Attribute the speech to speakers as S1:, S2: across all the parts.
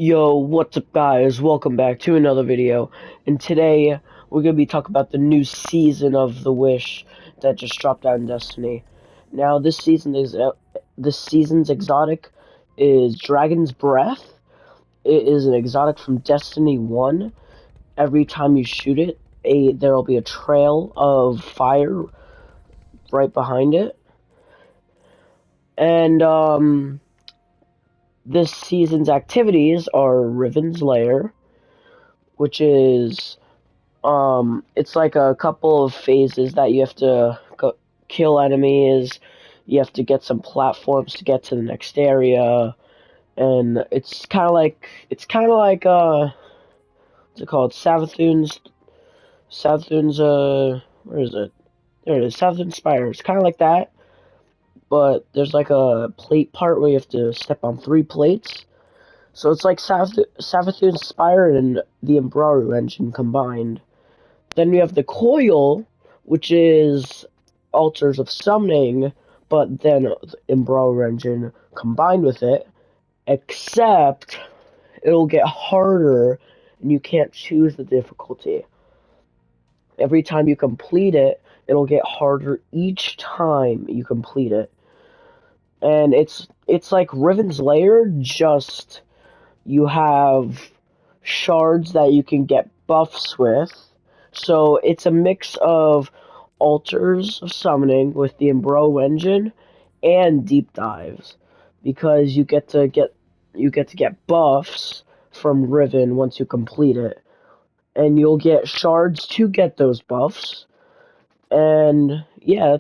S1: Yo, what's up guys? Welcome back to another video. And today we're going to be talking about the new season of The Wish that just dropped out in Destiny. Now this season's exotic is Dragon's Breath. It is an exotic from Destiny 1. Every time you shoot it, there'll be a trail of fire right behind it. And this season's activities are Riven's Lair, which is it's like a couple of phases that you have to kill enemies. You have to get some platforms to get to the next area, and it's kind of like what's it called? Savathun's where is it? There it is, Savathun Spire. It's kind of like that, but there's like a plate part where you have to step on 3 plates. So it's like Savathun Spire and the Umbraru engine combined. Then we have the coil, which is altars of summoning, but then Umbraru engine combined with it, except it'll get harder and you can't choose the difficulty. Every time you complete it, it'll get harder each time you complete it. And it's like Riven's Lair, just you have shards that you can get buffs with. So it's a mix of altars of summoning with the Umbraru engine and deep dives, because you get to get buffs from Riven once you complete it, and you'll get shards to get those buffs. And yeah,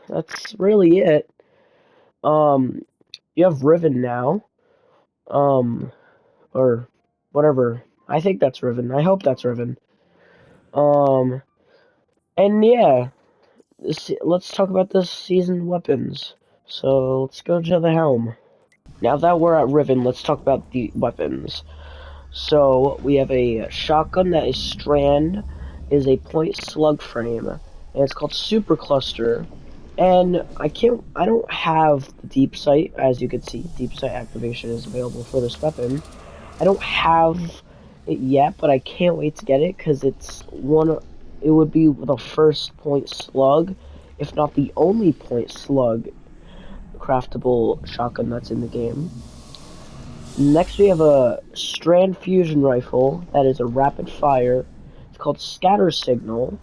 S1: that's really it. You have Riven now, or whatever. I think that's Riven. I hope that's Riven. Um, and yeah, let's talk about this season weapons. So let's go to the helm. Now that we're at Riven, let's talk about the weapons. So we have a shotgun that is Strand, is a point slug frame, and it's called Super Cluster. And I don't have the deep sight. As you can see, deep sight activation is available for this weapon. I don't have it yet, but I can't wait to get it because it would be the first point slug, if not the only point slug craftable shotgun that's in the game. Next we have a Strand fusion rifle that is a rapid fire. It's called Scatter Signal.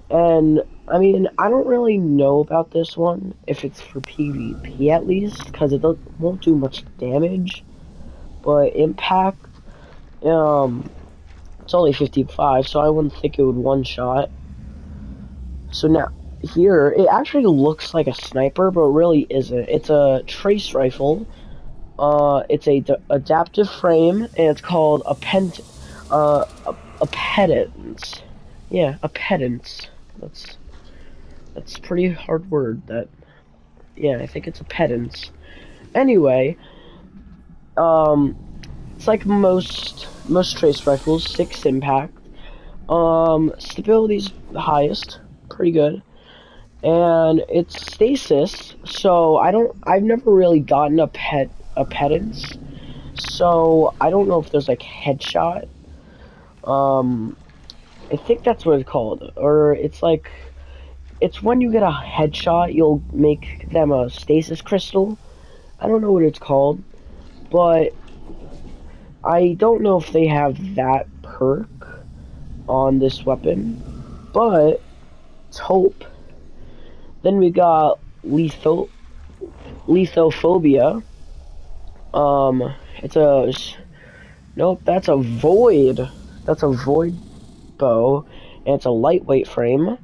S1: And I mean, I don't really know about this one, if it's for PvP at least, because it won't do much damage. But impact, it's only 55, so I wouldn't think it would one-shot. So now, here, it actually looks like a sniper, but it really isn't. It's a trace rifle. It's a adaptive frame, and it's called a pedance. Yeah, a pedance. That's a pretty hard word. Yeah, I think it's a pedance. Anyway, it's like most trace rifles, 6 impact. Stability's the highest, pretty good, and it's stasis. So I've never really gotten a pedance, so I don't know if there's like headshot. I think that's what it's called, or it's when you get a headshot, you'll make them a stasis crystal. I don't know what it's called, but I don't know if they have that perk on this weapon, but let's hope. Then we got Lethophobia. It's a nope. That's a void. That's a void bow, and it's a lightweight frame.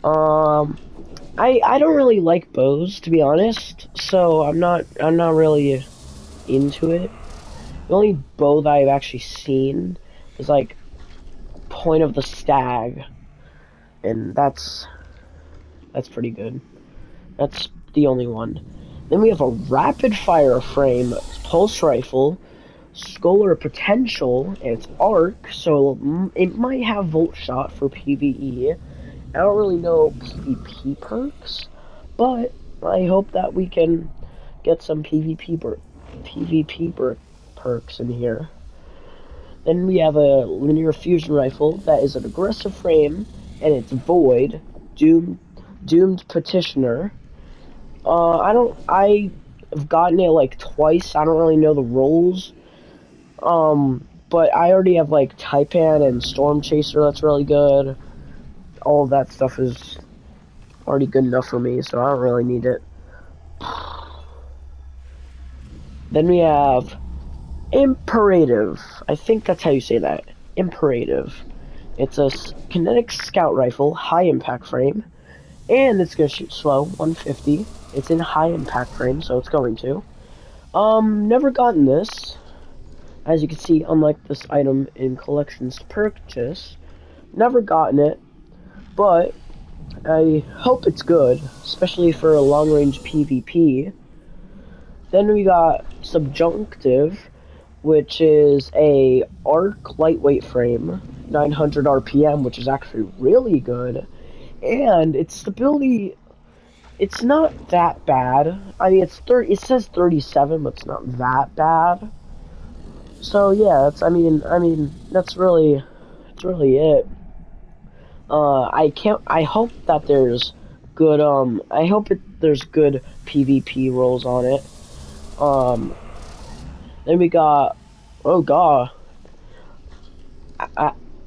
S1: I don't really like bows, to be honest, so I'm not really into it. The only bow that I've actually seen is like Point of the Stag, and that's pretty good. That's the only one. Then we have a rapid fire frame pulse rifle, Scholar Potential, and it's arc, so it might have Volt Shot for PvE. I don't really know PvP perks, but I hope that we can get some PvP perks perks in here. Then we have a linear fusion rifle that is an aggressive frame, and it's void, doomed petitioner. I've gotten it like twice. I don't really know the roles. But I already have like Taipan and Storm Chaser. That's really good. All of that stuff is already good enough for me, so I don't really need it. Then we have Imperative. I think that's how you say that. Imperative. It's a kinetic scout rifle, high impact frame, and it's gonna shoot slow, 150. It's in high impact frame, so it's going to. Never gotten this. As you can see, unlike this item in collections to purchase, never gotten it, but I hope it's good, especially for a long-range PvP. Then we got Subjunctive, which is a arc lightweight frame, 900 RPM, which is actually really good, and its stability, it's not that bad. I mean, it says 37, but it's not that bad. So yeah, I mean, that's really it. I hope that there's good, there's good PvP roles on it. Then we got, oh god,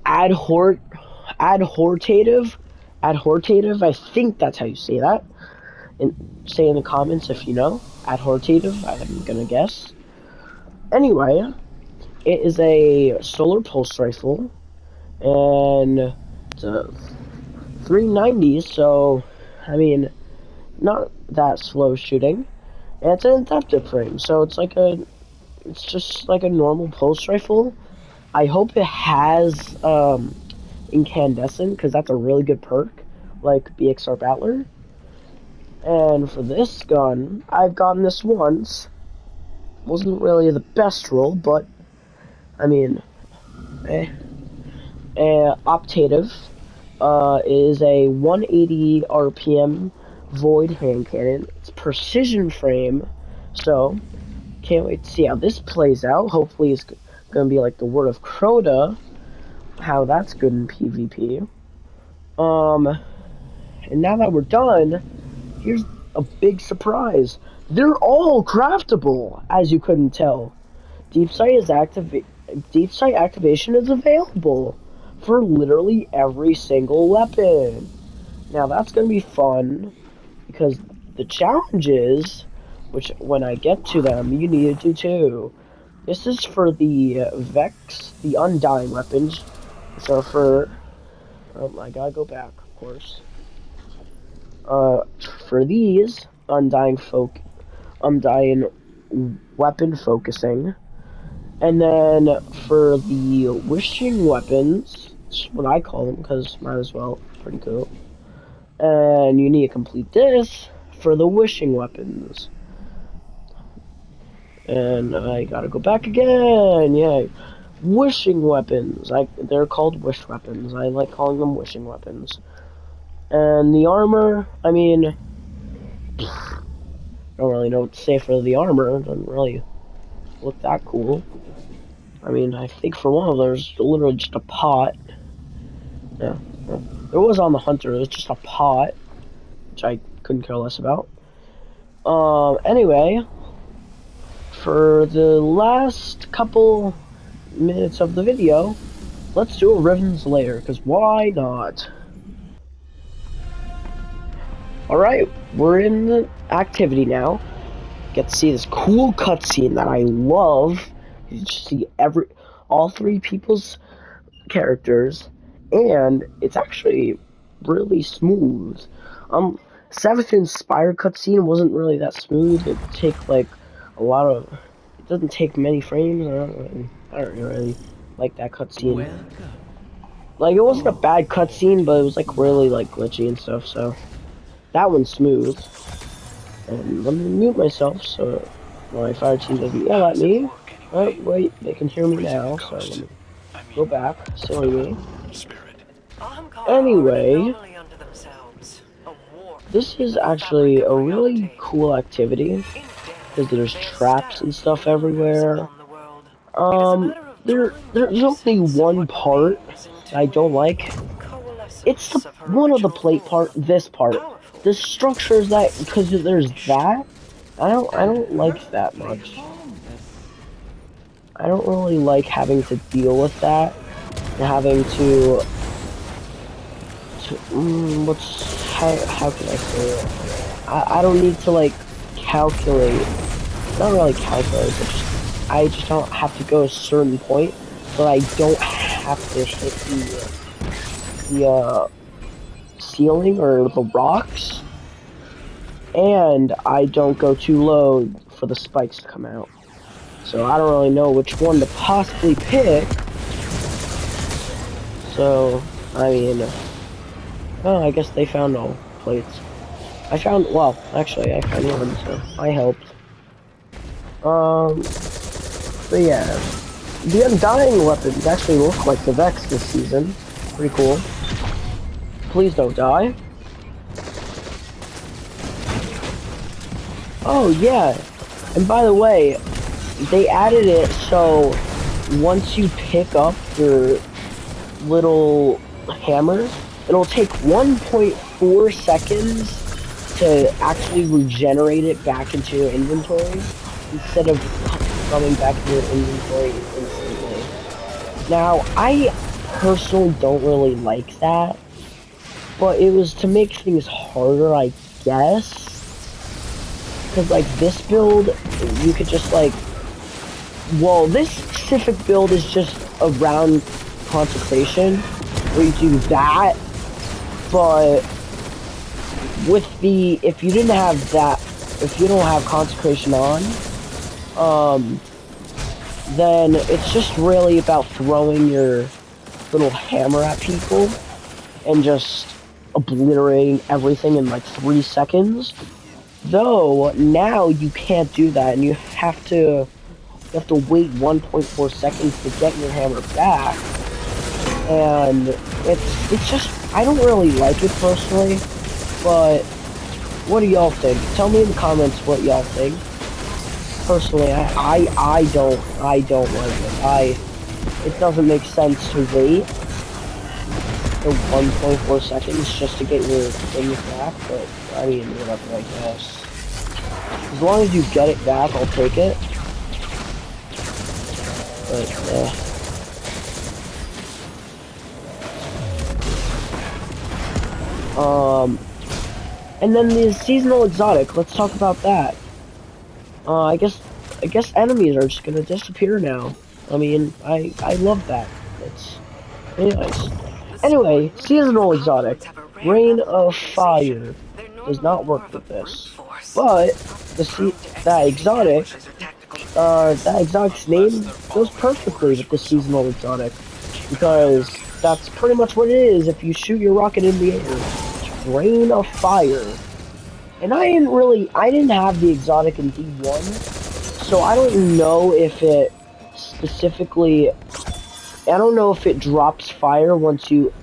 S1: adhortative, I think that's how you say that. And say in the comments if you know, adhortative, I'm gonna guess. Anyway, it is a solar pulse rifle, and it's a 390, so, I mean, not that slow shooting. And it's an adaptive frame, so it's just like a normal pulse rifle. I hope it has, incandescent, because that's a really good perk, like BXR Battler. And for this gun, I've gotten this once. Wasn't really the best roll, but, I mean, Optative is a 180 RPM void hand cannon. It's precision frame, so can't wait to see how this plays out. Hopefully it's gonna be like the Word of Crota, how that's good in PvP. And now that we're done, here's a big surprise. They're all craftable, as you couldn't tell. Deep sight activation is available for literally every single weapon. Now that's gonna be fun, because the challenge is, which when I get to them, you need to do too. This is for the Vex, the Undying weapons. So for, I gotta go back, of course. For these Undying weapon focusing. And then for the wishing weapons, that's what I call them, because might as well, pretty cool. And you need to complete this for the wishing weapons. And I gotta go back again, yeah. Wishing weapons, they're called wish weapons. I like calling them wishing weapons. And the armor, I mean, don't really know what to say for the armor. It doesn't really look that cool. I mean, I think for one of them, there's literally just a pot. Yeah, it was on the Hunter. It was just a pot, which I couldn't care less about. Anyway, for the last couple minutes of the video, let's do a Riven's Lair, because why not? Alright, we're in the activity now. Get to see this cool cutscene that I love. You just see all three people's characters, and it's actually really smooth. Savathûn Spire cutscene wasn't really that smooth. It take like it doesn't take many frames. I don't really like that cutscene. Like, it wasn't a bad cutscene, but it was like really like glitchy and stuff. So that one's smooth. And let me mute myself so my fire team doesn't yell at me. Oh, wait, they can hear me now, so let me go back. Silly me. Anyway, this is actually a really cool activity, because there's traps and stuff everywhere. There's only one part I don't like. It's one of the plate part. This part, the structure is that because there's that. I don't like that much. I don't really like having to deal with that and having to how can I say it? I don't need to like calculate. Not really calculate, but I just don't have to go a certain point, but I don't have to hit the ceiling or the rocks, and I don't go too low for the spikes to come out. So I don't really know which one to possibly pick. So, I mean, oh, I guess they found no plates. Well, actually, I found one, so I helped. But yeah, the Undying weapons actually look like the Vex this season. Pretty cool. Please don't die. Oh yeah, and by the way, they added it so once you pick up your little hammer, it'll take 1.4 seconds to actually regenerate it back into your inventory instead of coming back to your inventory instantly. Now, I personally don't really like that, but it was to make things harder, I guess. Because, like, this build, you could just, like... Well, this specific build is just around Consecration, where you do that, but with the... If you didn't have that... If you don't have Consecration on, then it's just really about throwing your little hammer at people and just obliterating everything in, like, 3 seconds. Though, now you can't do that, and you have to wait 1.4 seconds to get your hammer back, and it's just, I don't really like it personally, but what do y'all think? Tell me in the comments what y'all think. Personally, I don't like it. It doesn't make sense to wait for 1.4 seconds just to get your things back, but I mean, whatever, I guess. As long as you get it back, I'll take it. But, and then the seasonal exotic, let's talk about that. I guess enemies are just gonna disappear now. I mean, I love that. It's really nice. Anyway, seasonal exotic, Rain of Fire, does not work with this. But, that exotic's name goes perfectly with the seasonal exotic. Because that's pretty much what it is if you shoot your rocket in the air. Rain of Fire. And I didn't have the exotic in D1, so I don't know if it specifically, I don't know if it drops fire once it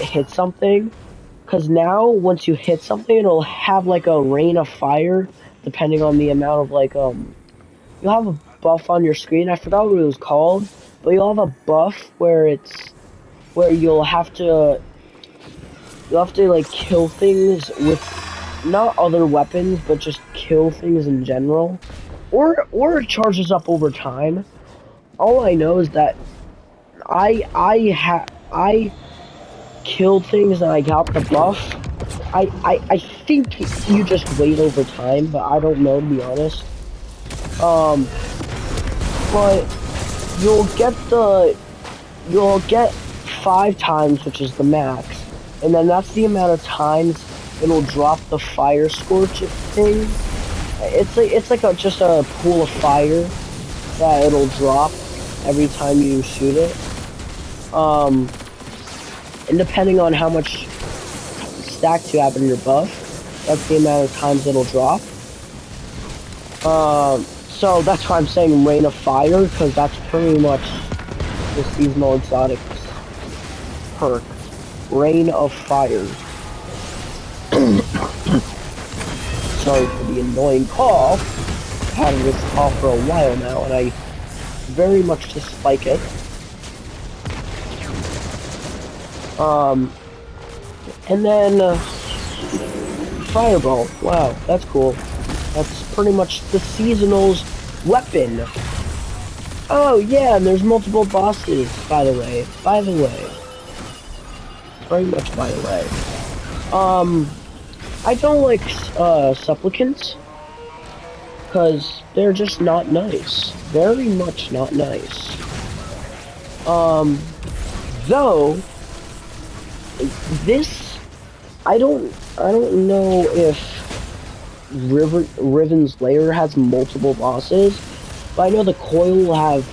S1: hits something, because now once you hit something, it'll have like a rain of fire, depending on the amount of like, you'll have a buff on your screen, I forgot what it was called, but you'll have a buff where you'll have to like kill things with not other weapons, but just kill things in general, or it charges up over time. All I know is that I killed things and I got the buff. I think you just wait over time, but I don't know, to be honest. But you'll get 5 times, which is the max, and then that's the amount of times it'll drop the fire scorch thing. It's like just a pool of fire that it'll drop every time you shoot it. And depending on how much stacks you have in your buff, that's the amount of times it'll drop. So that's why I'm saying Rain of Fire, because that's pretty much the seasonal exotic perk. Rain of Fire. Sorry for the annoying cough. I've had this cough for a while now, and I very much dislike it. And then Fireball. Wow, that's cool. That's pretty much the seasonal's weapon. Oh yeah, and there's multiple bosses, by the way. Very much by the way. I don't like supplicants, because they're just not nice. Very much not nice. Though this, I don't know if Riven's Lair has multiple bosses, but I know the Coil will have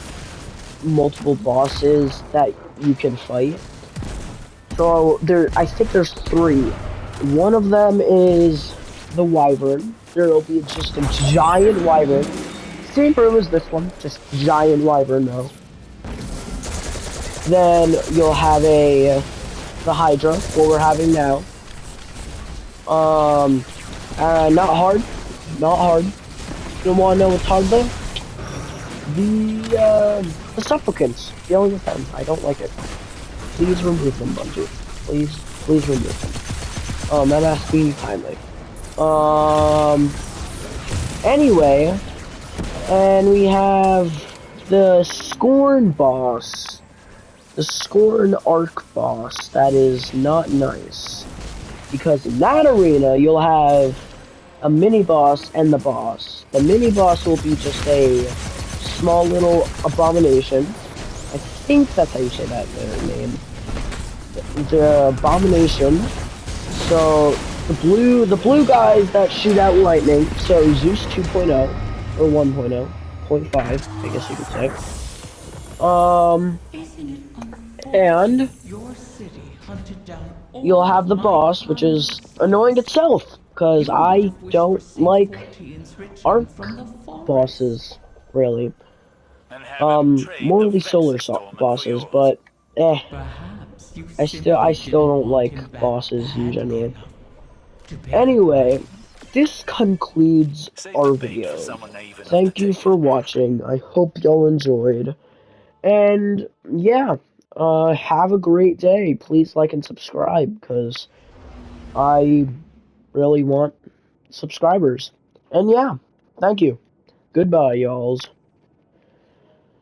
S1: multiple bosses that you can fight. So I think there's 3. One of them is the Wyvern. There'll be just a giant Wyvern. Same room as this one, just giant Wyvern though. Then you'll have the Hydra, what we're having now. Not hard. You don't want to know what's hard though? The supplicants. Dealing with them. I don't like it. Please remove them, Bungie. Please remove them. I'm asking you kindly. Anyway, and we have the Scorn boss. The Scorn Arc boss. That is not nice. Because in that arena, you'll have a mini-boss and the boss. The mini-boss will be just a small little abomination. I think that's how you say that their name. The abomination. So the blue guys that shoot out lightning. So Zeus 2.0 or 1.0, 0.5, I guess you could say. And you'll have the boss, which is annoying itself, because I don't like arc bosses, really. More of the solar bosses, but I still don't like bosses in general. Anyway, this concludes our video. Thank you for watching. I hope y'all enjoyed. And yeah, have a great day. Please like and subscribe, because I really want subscribers. And yeah, thank you. Goodbye, y'alls.